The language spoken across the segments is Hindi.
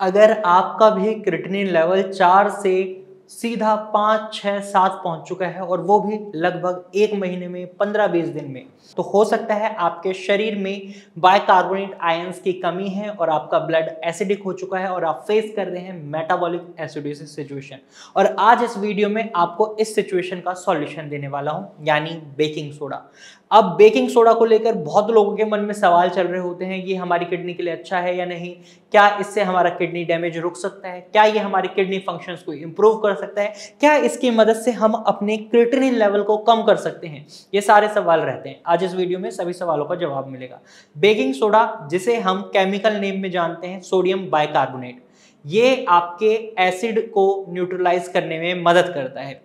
अगर आपका भी क्रिएटिनिन लेवल 4 से सीधा 5, 6, 7 पहुंच चुका है और वो भी लगभग 1 महीने में 15-20 दिन में, तो हो सकता है आपके शरीर में बाइकार्बोनेट आयंस की कमी है और आपका ब्लड एसिडिक हो चुका है और आप फेस कर रहे हैं मेटाबॉलिक एसिडोसिस सिचुएशन। और आज इस वीडियो में आपको इस सिचुएशन का सॉल्यूशन देने वाला हूं, यानी बेकिंग सोडा। अब बेकिंग सोडा को लेकर बहुत लोगों के मन में सवाल चल रहे होते हैं, ये हमारी किडनी के लिए अच्छा है या नहीं, क्या इससे हमारा किडनी डैमेज रुक सकता है, क्या ये हमारी किडनी फंक्शंस को इंप्रूव कर सकता है, क्या इसकी मदद से हम अपने क्रिएटिनिन लेवल को कम कर सकते हैं। ये सारे सवाल रहते हैं। आज इस वीडियो में सभी सवालों का जवाब मिलेगा। बेकिंग सोडा, जिसे हम केमिकल नेम में जानते हैं सोडियम बाइकार्बोनेट, ये आपके एसिड को न्यूट्रलाइज करने में मदद करता है।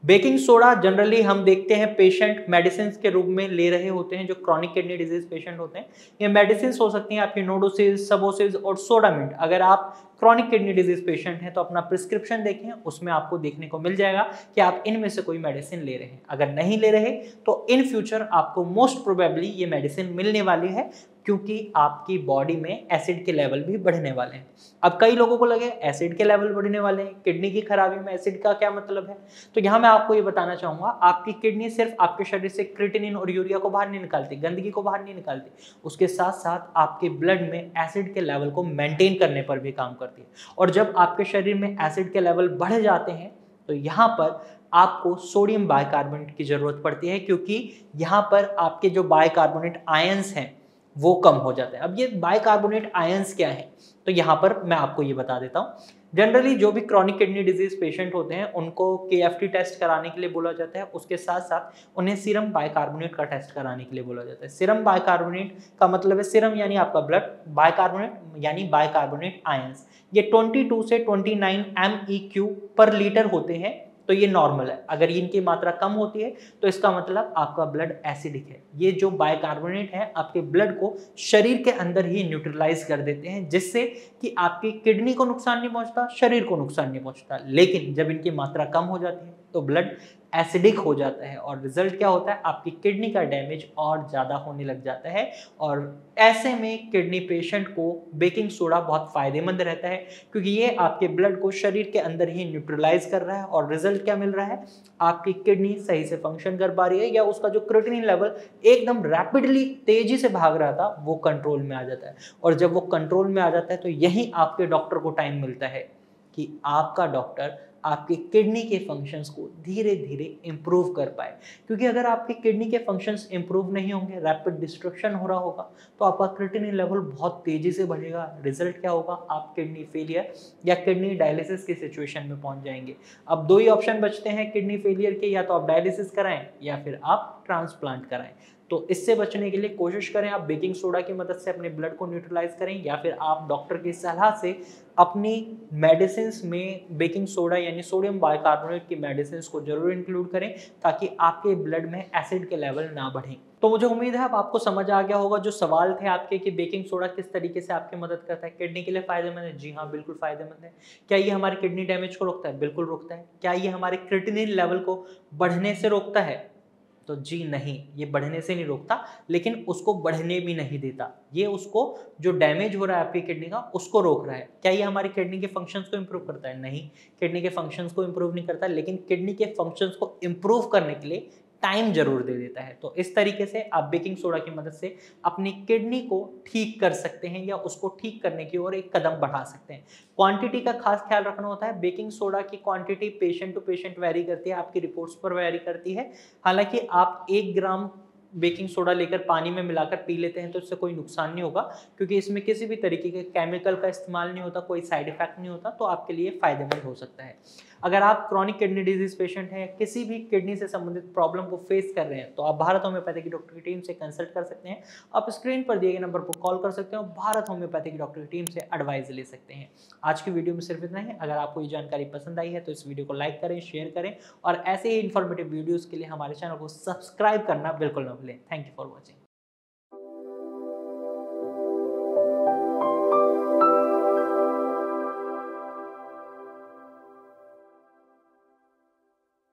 बेकिंग सोडा जनरली हम देखते हैं पेशेंट मेडिसिन के रूप में ले रहे होते हैं, जो क्रॉनिक किडनी डिजीज पेशेंट होते हैं। ये मेडिसिन हो सकती हैं आपकी नोडोसिस, सबोसिस और सोडामिंट। अगर आप क्रॉनिक किडनी डिजीज पेशेंट हैं तो अपना प्रिस्क्रिप्शन देखें, उसमें आपको देखने को मिल जाएगा कि आप इनमें से कोई मेडिसिन ले रहे हैं। अगर नहीं ले रहे तो इन फ्यूचर आपको मोस्ट प्रोबेबली ये मेडिसिन मिलने वाली है, क्योंकि आपकी बॉडी में एसिड के लेवल भी बढ़ने वाले हैं। अब कई लोगों को लगे एसिड के लेवल बढ़ने वाले हैं, किडनी की खराबी में एसिड का क्या मतलब है। तो यहाँ मैं आपको ये बताना चाहूंगा, आपकी किडनी सिर्फ आपके शरीर से क्रिएटिनिन और यूरिया को बाहर नहीं निकालती, गंदगी को बाहर नहीं निकालती, उसके साथ साथ आपके ब्लड में एसिड के लेवल को मेंटेन करने पर भी काम करती है। और जब आपके शरीर में एसिड के लेवल बढ़ जाते हैं तो यहाँ पर आपको सोडियम बाइकार्बोनेट की जरूरत पड़ती है, क्योंकि यहाँ पर आपके जो बाइकार्बोनेट आयंस हैं वो कम हो जाते हैं। अब ये बाइकार्बोनेट आयंस क्या है, तो यहाँ पर मैं आपको ये बता देता हूँ। जनरली जो भी क्रॉनिक किडनी डिजीज पेशेंट होते हैं उनको KFT टेस्ट कराने के लिए बोला जाता है, उसके साथ साथ उन्हें सीरम बाइकार्बोनेट का टेस्ट कराने के लिए बोला जाता है। सीरम बाइकार्बोनेट का मतलब है सीरम यानी आपका ब्लड, बाइकार्बोनेट यानी बाइकार्बोनेट आयंस। ये 22 से 29 MEQ पर लीटर होते हैं, तो ये नॉर्मल है। अगर इनकी मात्रा कम होती है तो इसका मतलब आपका ब्लड एसिडिक है। ये जो बाइकार्बोनेट है आपके ब्लड को शरीर के अंदर ही न्यूट्रलाइज कर देते हैं, जिससे कि आपकी किडनी को नुकसान नहीं पहुंचता, शरीर को नुकसान नहीं पहुंचता। लेकिन जब इनकी मात्रा कम हो जाती है तो ब्लड एसिडिक हो जाता है और रिजल्ट क्या होता है, आपकी किडनी का डैमेज और ज्यादा होने लग जाता है। और ऐसे में किडनी पेशेंट को बेकिंग सोडा बहुत फायदेमंद रहता है, क्योंकि ये आपके ब्लड को शरीर के अंदर ही न्यूट्रलाइज कर रहा है। और रिजल्ट क्या मिल रहा है, आपकी किडनी सही से फंक्शन कर पा रही है, या उसका जो क्रिएटिनिन लेवल एकदम रैपिडली तेजी से भाग रहा था वो कंट्रोल में आ जाता है। और जब वो कंट्रोल में आ जाता है तो यही आपके डॉक्टर को टाइम मिलता है कि आपका डॉक्टर आपकी किडनी के फंक्शंस को धीरे धीरे इंप्रूव कर पाए। क्योंकि अगर आपकी किडनी के फंक्शंस इंप्रूव नहीं होंगे, रैपिड डिस्ट्रक्शन हो रहा होगा, तो आपका क्रिएटिनिन लेवल बहुत तेजी से बढ़ेगा। रिजल्ट क्या होगा, आप किडनी फेलियर या किडनी डायलिसिस की सिचुएशन में पहुंच जाएंगे। अब दो ही ऑप्शन बचते हैं किडनी फेलियर के, या तो आप डायलिसिस कराएं या फिर आप ट्रांसप्लांट कराएं। तो इससे बचने के लिए कोशिश करें आप बेकिंग सोडा की मदद से अपने ब्लड को न्यूट्रलाइज करें, या फिर आप डॉक्टर की सलाह से अपनी मेडिसिन में बेकिंग सोडा यानी सोडियम बाइकार्बोनेट की मेडिसिन को जरूर इंक्लूड करें, ताकि आपके ब्लड में एसिड के लेवल ना बढ़ें। तो मुझे उम्मीद है अब आपको समझ आ गया होगा जो सवाल थे आपके, कि बेकिंग सोडा किस तरीके से आपकी मदद करता है, किडनी के लिए फायदेमंद है। जी हाँ, बिल्कुल फायदेमंद है। क्या ये हमारी किडनी डैमेज को रोकता है? बिल्कुल रोकता है। क्या ये हमारे क्रिएटिनिन लेवल को बढ़ने से रोकता है? तो जी नहीं, ये बढ़ने से नहीं रोकता, लेकिन उसको बढ़ने भी नहीं देता। ये उसको जो डैमेज हो रहा है आपकी किडनी का उसको रोक रहा है। क्या ये हमारी किडनी के फंक्शंस को इंप्रूव करता है? नहीं, किडनी के फंक्शंस को इंप्रूव नहीं करता, लेकिन किडनी के फंक्शंस को इंप्रूव करने के लिए टाइम जरूर दे देता है। तो इस तरीके से आप बेकिंग सोडा की मदद से अपनी किडनी को ठीक कर सकते हैं, या उसको ठीक करने की ओर एक कदम बढ़ा सकते हैं। क्वांटिटी का खास ख्याल रखना होता है। बेकिंग सोडा की quantity patient to patient vary करती है, आपकी रिपोर्ट्स पर वेरी करती है। हालांकि आप 1 ग्राम बेकिंग सोडा लेकर पानी में मिलाकर पी लेते हैं तो इससे कोई नुकसान नहीं होगा, क्योंकि इसमें किसी भी तरीके के केमिकल का इस्तेमाल नहीं होता, कोई साइड इफेक्ट नहीं होता, तो आपके लिए फायदेमंद हो सकता है। अगर आप क्रॉनिक किडनी डिजीज पेशेंट हैं, किसी भी किडनी से संबंधित प्रॉब्लम को फेस कर रहे हैं, तो आप भारत होम्योपैथी की डॉक्टर की टीम से कंसल्ट कर सकते हैं। आप स्क्रीन पर दिए गए नंबर पर कॉल कर सकते हैं और भारत होम्योपैथी की डॉक्टर की टीम से एडवाइस ले सकते हैं। आज की वीडियो में सिर्फ इतना ही। अगर आपको ये जानकारी पसंद आई है तो इस वीडियो को लाइक करें, शेयर करें, और ऐसे ही इन्फॉर्मेटिव वीडियोज़ के लिए हमारे चैनल को सब्सक्राइब करना बिल्कुल न भूलें। Thank you for watching.